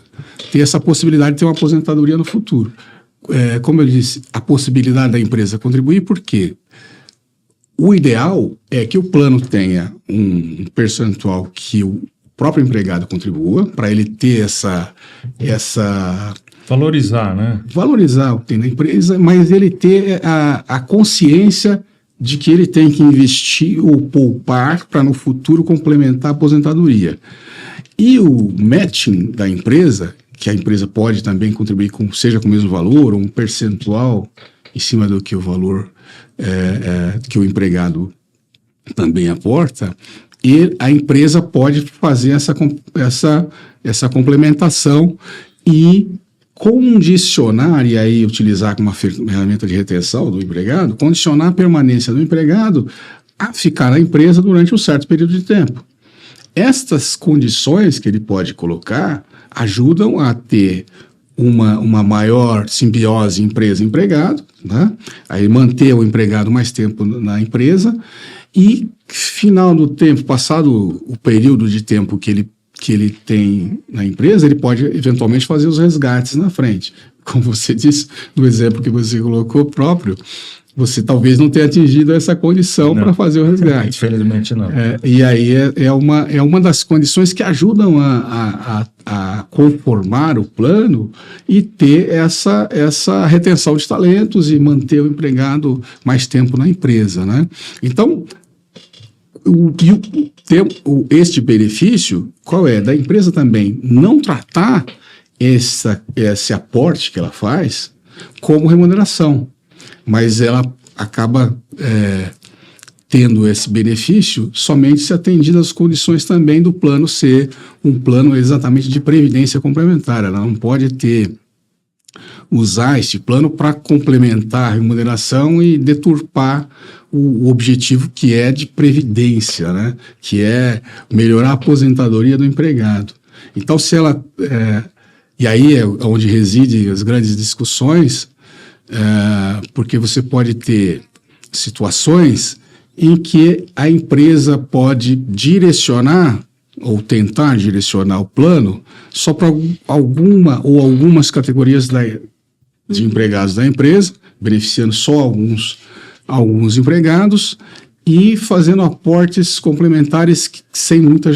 ter essa possibilidade de ter uma aposentadoria no futuro. Como eu disse, a possibilidade da empresa contribuir, porque o ideal é que o plano tenha um percentual que o próprio empregado contribua, para ele ter essa... Valorizar, né? Valorizar o que tem na empresa, mas ele ter a consciência de que ele tem que investir ou poupar para no futuro complementar a aposentadoria. E o matching da empresa, que a empresa pode também contribuir seja com o mesmo valor, ou um percentual em cima do que o valor que o empregado também aporta, e a empresa pode fazer essa complementação e condicionar, e aí utilizar como uma ferramenta de retenção do empregado, condicionar a permanência do empregado a ficar na empresa durante um certo período de tempo. Estas condições que ele pode colocar ajudam a ter uma maior simbiose empresa-empregado, né? Aí manter o empregado mais tempo na empresa e, final do tempo, passado o período de tempo que ele tem na empresa, ele pode eventualmente fazer os resgates na frente. Como você disse, no exemplo que você colocou próprio, você talvez não tenha atingido essa condição para fazer o resgate. Infelizmente não. E aí é uma das condições que ajudam a conformar o plano e ter essa retenção de talentos e manter o empregado mais tempo na empresa, né? Então, este benefício, qual é? Da empresa também não tratar esse aporte que ela faz como remuneração, mas ela acaba tendo esse benefício somente se atendido às condições também do plano ser um plano exatamente de previdência complementar. Ela não pode usar este plano para complementar a remuneração e deturpar o objetivo que é de previdência, né? Que é melhorar a aposentadoria do empregado. Então, se ela... e aí é onde residem as grandes discussões, porque você pode ter situações em que a empresa pode direcionar ou tentar direcionar o plano só para algumas categorias de empregados da empresa, beneficiando só alguns empregados e fazendo aportes complementares sem muita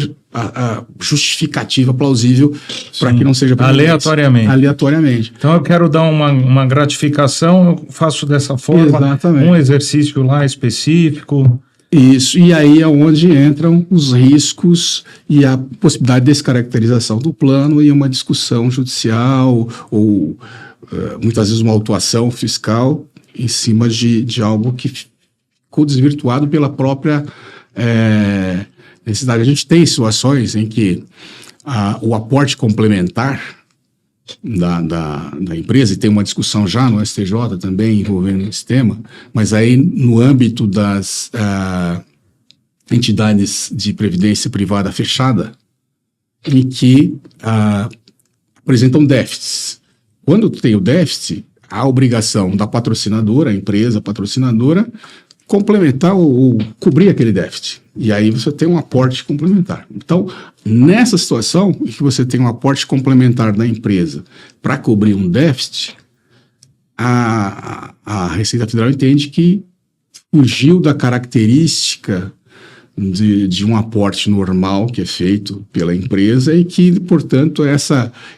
justificativa plausível para que não seja aleatoriamente. Então eu quero dar uma gratificação, eu faço dessa forma. Exatamente. Um exercício lá específico, Isso, e aí é onde entram os riscos e a possibilidade de descaracterização do plano e uma discussão judicial ou muitas vezes uma autuação fiscal em cima de algo que ficou desvirtuado pela própria necessidade. A gente tem situações em que o aporte complementar da empresa, e tem uma discussão já no STJ também envolvendo esse tema, mas aí no âmbito das entidades de previdência privada fechada, em que apresentam déficits. Quando tem o déficit, há a obrigação da patrocinadora, a empresa patrocinadora, complementar ou cobrir aquele déficit. E aí você tem um aporte complementar. Então, nessa situação em que você tem um aporte complementar da empresa para cobrir um déficit, a Receita Federal entende que fugiu da característica de um aporte normal que é feito pela empresa e que, portanto,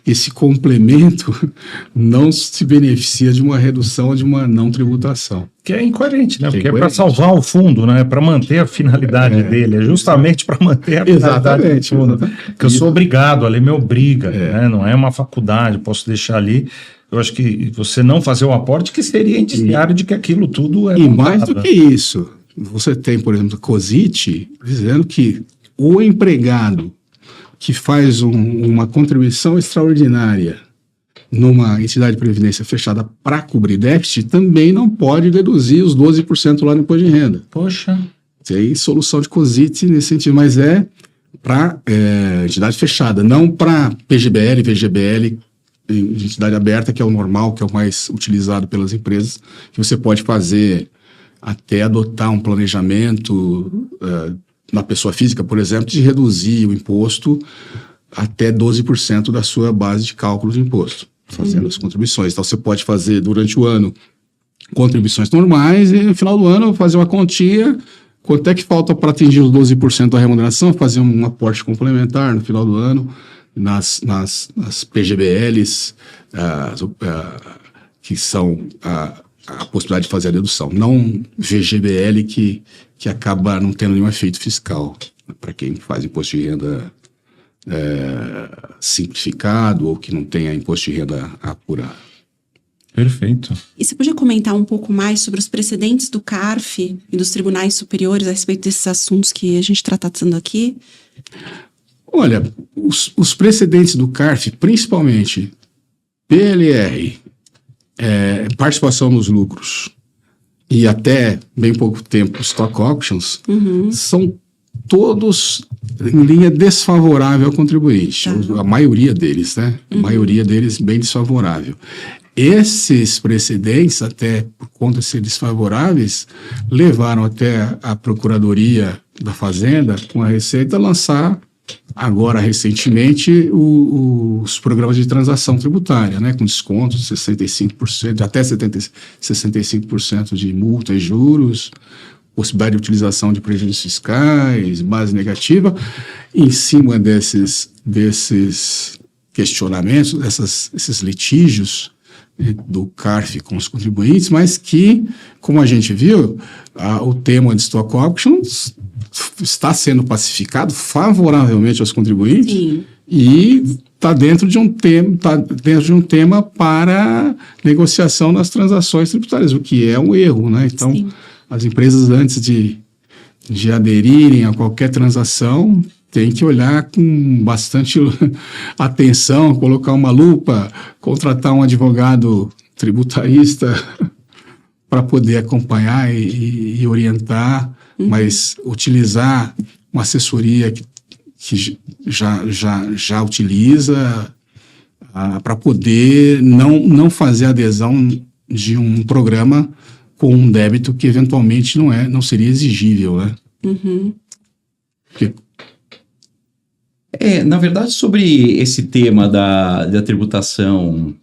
esse complemento não se beneficia de uma redução, de uma não tributação. Que é incoerente, né? Porque é para salvar o fundo, né? Para manter a finalidade dele. É justamente para manter a finalidade do fundo. Que eu sou obrigado, a lei me obriga, né? Não é uma faculdade, posso deixar ali. Eu acho que você não fazer o aporte que seria indiciário de que aquilo tudo é... E mais do que isso, você tem, por exemplo, COSIT dizendo que o empregado que faz uma contribuição extraordinária numa entidade de previdência fechada para cobrir déficit também não pode deduzir os 12% lá no imposto de renda. Poxa. Tem solução de COSIT nesse sentido, mas é para entidade fechada, não para PGBL, VGBL, entidade aberta, que é o normal, que é o mais utilizado pelas empresas, que você pode fazer até adotar um planejamento na pessoa física, por exemplo, de reduzir o imposto até 12% da sua base de cálculo de imposto, fazendo as contribuições. Então, você pode fazer durante o ano contribuições normais e no final do ano fazer uma quantia, quanto é que falta para atingir os 12% da remuneração, fazer um aporte complementar no final do ano nas PGBLs, que são a possibilidade de fazer a dedução, não VGBL que acaba não tendo nenhum efeito fiscal para quem faz imposto de renda simplificado ou que não tenha imposto de renda apurado. Perfeito. E você podia comentar um pouco mais sobre os precedentes do CARF e dos tribunais superiores a respeito desses assuntos que a gente está tratando aqui? Olha, os precedentes do CARF, principalmente PLR, participação nos lucros e até bem pouco tempo stock options, são todos em linha desfavorável ao contribuinte. A maioria deles, né? A maioria deles bem desfavorável. Esses precedentes, até por conta de ser desfavoráveis, levaram até a Procuradoria da Fazenda, com a Receita, a lançar agora recentemente os programas de transação tributária, né, com descontos de 65%, até 65% de multa e juros, possibilidade de utilização de prejuízos fiscais, base negativa, em cima desses questionamentos, esses litígios do CARF com os contribuintes, mas que, como a gente viu, o tema de stock options está sendo pacificado favoravelmente aos contribuintes. Sim. E está dentro de um tema para negociação das transações tributárias, o que é um erro, né? Então, sim, as empresas, antes de aderirem a qualquer transação, têm que olhar com bastante atenção, colocar uma lupa, contratar um advogado tributarista para poder acompanhar e orientar, mas utilizar uma assessoria que já utiliza para poder não fazer adesão de um programa com um débito que eventualmente não seria exigível, né? Porque... na verdade, sobre esse tema da tributação,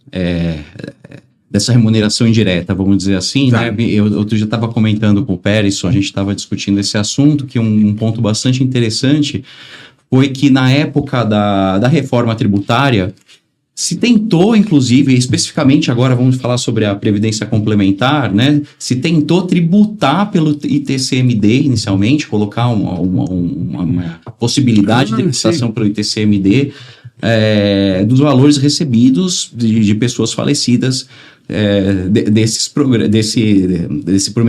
dessa remuneração indireta, vamos dizer assim, tá, né? Eu já estava comentando com o Perisson, a gente estava discutindo esse assunto, que um ponto bastante interessante foi que na época da reforma tributária se tentou, inclusive, especificamente agora vamos falar sobre a Previdência Complementar, né? Se tentou tributar pelo ITCMD inicialmente, colocar uma possibilidade de tributação pelo ITCMD dos valores recebidos de pessoas falecidas por meio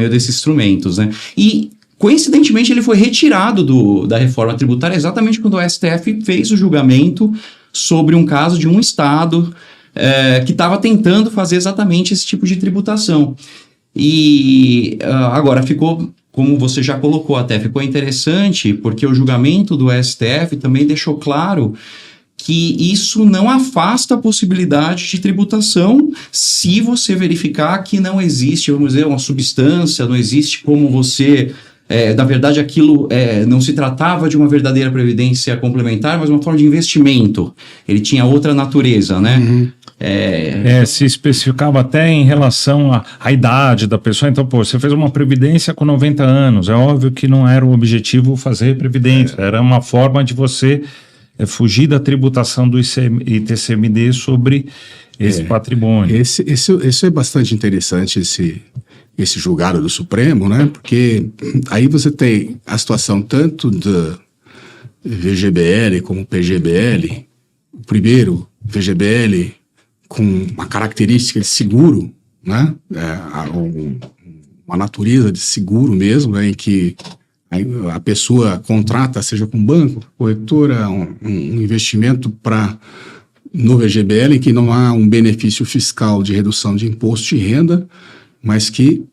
desses instrumentos, né? E coincidentemente, ele foi retirado da reforma tributária exatamente quando o STF fez o julgamento sobre um caso de um estado que estava tentando fazer exatamente esse tipo de tributação. E agora ficou, como você já colocou até, ficou interessante porque o julgamento do STF também deixou claro que isso não afasta a possibilidade de tributação se você verificar que não existe, vamos dizer, uma substância, não existe como você... na verdade, aquilo não se tratava de uma verdadeira previdência complementar, mas uma forma de investimento. Ele tinha outra natureza, né? Uhum. Se especificava até em relação à idade da pessoa. Então, você fez uma previdência com 90 anos. É óbvio que não era o objetivo fazer previdência. Era uma forma de você fugir da tributação do ITCMD sobre esse patrimônio. Isso é bastante interessante, esse julgado do Supremo, né? Porque aí você tem a situação tanto do VGBL como PGBL. O primeiro, VGBL, com uma característica de seguro, né? Uma natureza de seguro mesmo, né? Em que a pessoa contrata, seja com banco, corretora, um investimento no VGBL, em que não há um benefício fiscal de redução de imposto de renda, mas que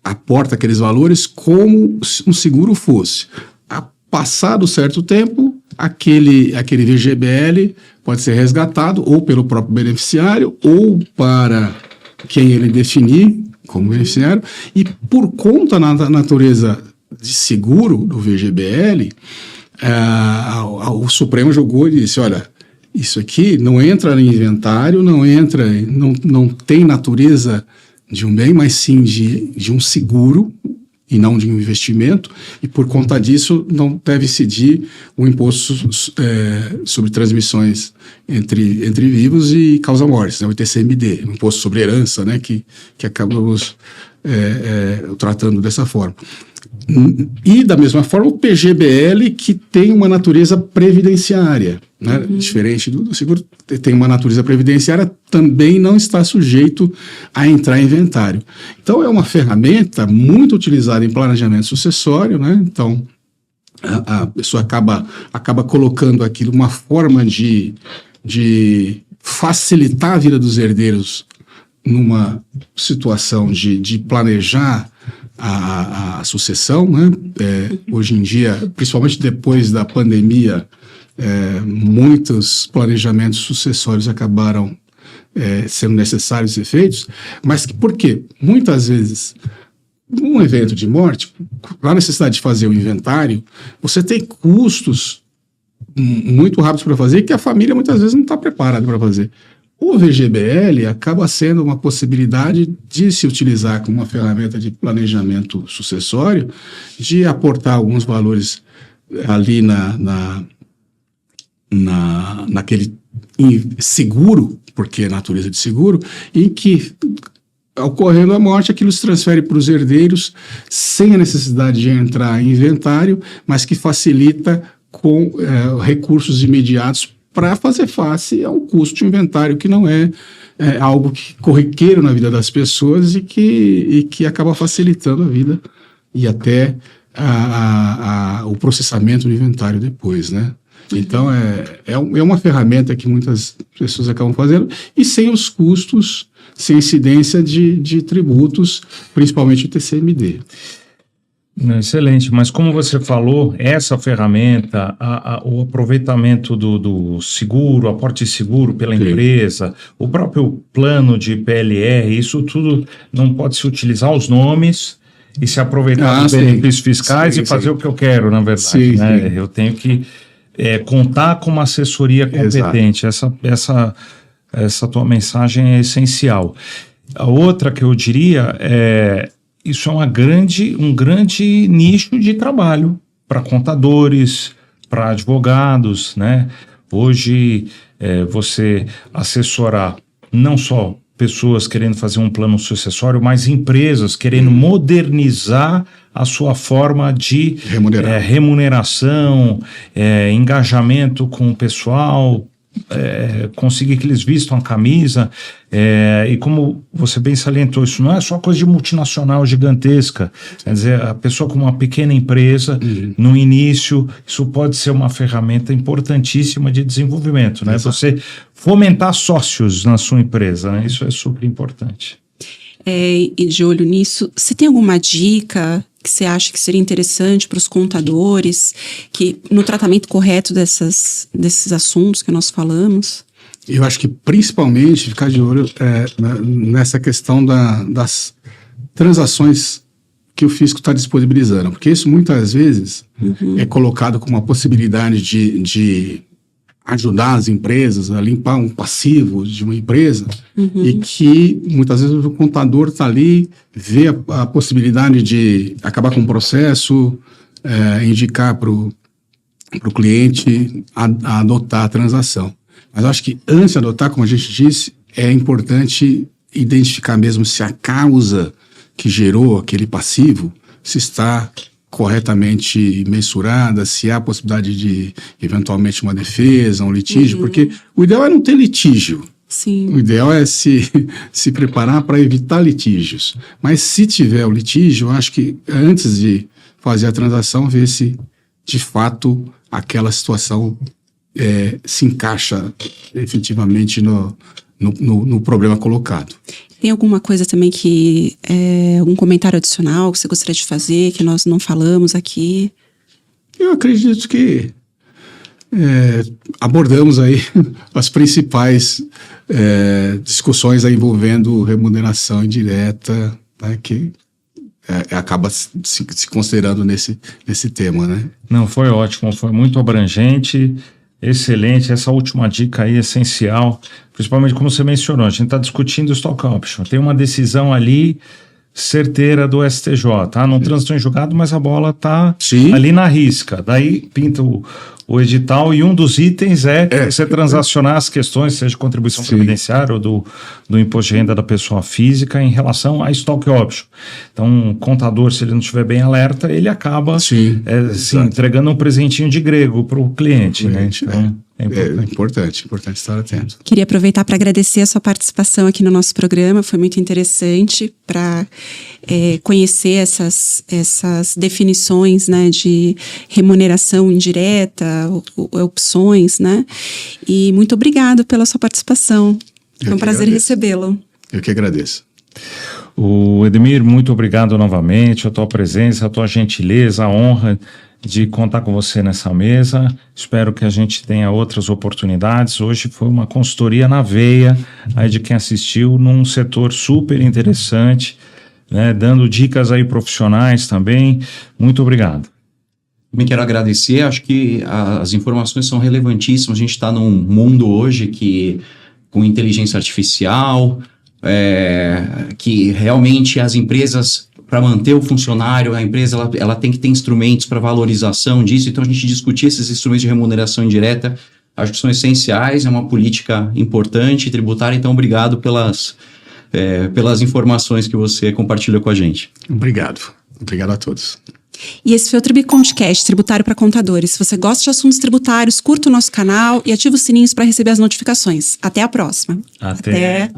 aporta aqueles valores como um seguro fosse. Passado certo tempo, aquele VGBL pode ser resgatado ou pelo próprio beneficiário ou para quem ele definir como beneficiário, e por conta da natureza de seguro do VGBL, o Supremo julgou e disse, olha, isso aqui não entra em inventário, não tem natureza de um bem, mas sim de um seguro e não de um investimento, e por conta disso não deve incidir o imposto sobre transmissões entre vivos e causa-mortes, né, o ITCMD, o imposto sobre herança, né, que acabamos tratando dessa forma. E, da mesma forma, o PGBL, que tem uma natureza previdenciária, né? Diferente do seguro, tem uma natureza previdenciária, também não está sujeito a entrar em inventário. Então, é uma ferramenta muito utilizada em planejamento sucessório, né? Então, a pessoa acaba colocando aquilo, uma forma de facilitar a vida dos herdeiros numa situação de planejar a sucessão, né? Hoje em dia, principalmente depois da pandemia, muitos planejamentos sucessórios acabaram sendo necessários e feitos, mas por quê? Muitas vezes, num evento de morte, na necessidade de fazer o inventário, você tem custos muito rápidos para fazer que a família muitas vezes não está preparada para fazer. O VGBL acaba sendo uma possibilidade de se utilizar como uma ferramenta de planejamento sucessório, de aportar alguns valores ali naquele seguro, porque é natureza de seguro, em que, ocorrendo a morte, aquilo se transfere para os herdeiros sem a necessidade de entrar em inventário, mas que facilita com recursos imediatos para fazer face ao custo de inventário, que não é algo corriqueiro na vida das pessoas e que acaba facilitando a vida e até o processamento do inventário depois, né? Então, é uma ferramenta que muitas pessoas acabam fazendo e sem os custos, sem incidência de tributos, principalmente o TCMD. Excelente, mas como você falou, essa ferramenta, o aproveitamento do seguro, aporte seguro pela empresa, o próprio plano de PLR, isso tudo não pode se utilizar os nomes e se aproveitar dos benefícios fiscais e fazer o que eu quero, na verdade. Né? Eu tenho que contar com uma assessoria competente. Essa tua mensagem é essencial. A outra que eu diria isso é um grande nicho de trabalho para contadores, para advogados, né? Hoje você assessorar não só pessoas querendo fazer um plano sucessório, mas empresas querendo modernizar a sua forma de remuneração, engajamento com o pessoal, conseguir que eles vistam a camisa, e como você bem salientou, isso não é só coisa de multinacional gigantesca, quer dizer, a pessoa com uma pequena empresa, no início, isso pode ser uma ferramenta importantíssima de desenvolvimento, né? Você fomentar sócios na sua empresa, né? Isso é super importante. E de olho nisso, você tem alguma dica que você acha que seria interessante para os contadores, que no tratamento correto desses assuntos que nós falamos? Eu acho que principalmente ficar de olho nessa questão das transações que o fisco está disponibilizando, porque isso muitas vezes é colocado como uma possibilidade de ajudar as empresas a limpar um passivo de uma empresa, e que muitas vezes o contador está ali, vê a possibilidade de acabar com o processo, indicar para o cliente a adotar a transação. Mas eu acho que antes de adotar, como a gente disse, é importante identificar mesmo se a causa que gerou aquele passivo se está corretamente mensurada, se há possibilidade de, eventualmente, uma defesa, um litígio, porque o ideal é não ter litígio. Sim. O ideal é se preparar para evitar litígios. Mas se tiver o litígio, eu acho que antes de fazer a transação, ver se, de fato, aquela situação se encaixa efetivamente no problema colocado. Tem alguma coisa também que, algum comentário adicional que você gostaria de fazer, que nós não falamos aqui? Eu acredito que abordamos aí as principais discussões aí envolvendo remuneração indireta, né, que acaba se considerando nesse tema, né? Não, foi ótimo, foi muito abrangente. Excelente, essa última dica aí é essencial, principalmente como você mencionou, a gente está discutindo stock option, tem uma decisão ali certeira do STJ, tá? Não transitou em julgado, mas a bola tá ali na risca, daí pinta o edital e um dos itens você transacionar as questões, seja contribuição previdenciária ou do imposto de renda da pessoa física em relação a stock option. Então, o contador, se ele não estiver bem alerta, ele acaba entregando um presentinho de grego para o cliente, né? Então, é importante estar atento. Queria aproveitar para agradecer a sua participação aqui no nosso programa, foi muito interessante para conhecer essas definições, né, de remuneração indireta, opções, né? E muito obrigado pela sua participação. Foi um prazer recebê-lo. Eu que agradeço. O Edmir, muito obrigado novamente, a tua presença, a tua gentileza, a honra de contar com você nessa mesa. Espero que a gente tenha outras oportunidades. Hoje foi uma consultoria na veia aí de quem assistiu, num setor super interessante, né, dando dicas aí profissionais também. Muito obrigado. Também quero agradecer, acho que as informações são relevantíssimas. A gente está num mundo hoje com inteligência artificial, que realmente as empresas, para manter o funcionário, a empresa ela tem que ter instrumentos para valorização disso. Então, a gente discutir esses instrumentos de remuneração indireta, acho que são essenciais, é uma política importante, tributária. Então, obrigado pelas informações que você compartilha com a gente. Obrigado a todos. E esse foi o Tribicondcast, Tributário para Contadores. Se você gosta de assuntos tributários, curta o nosso canal e ative os sininhos para receber as notificações. Até a próxima. Até.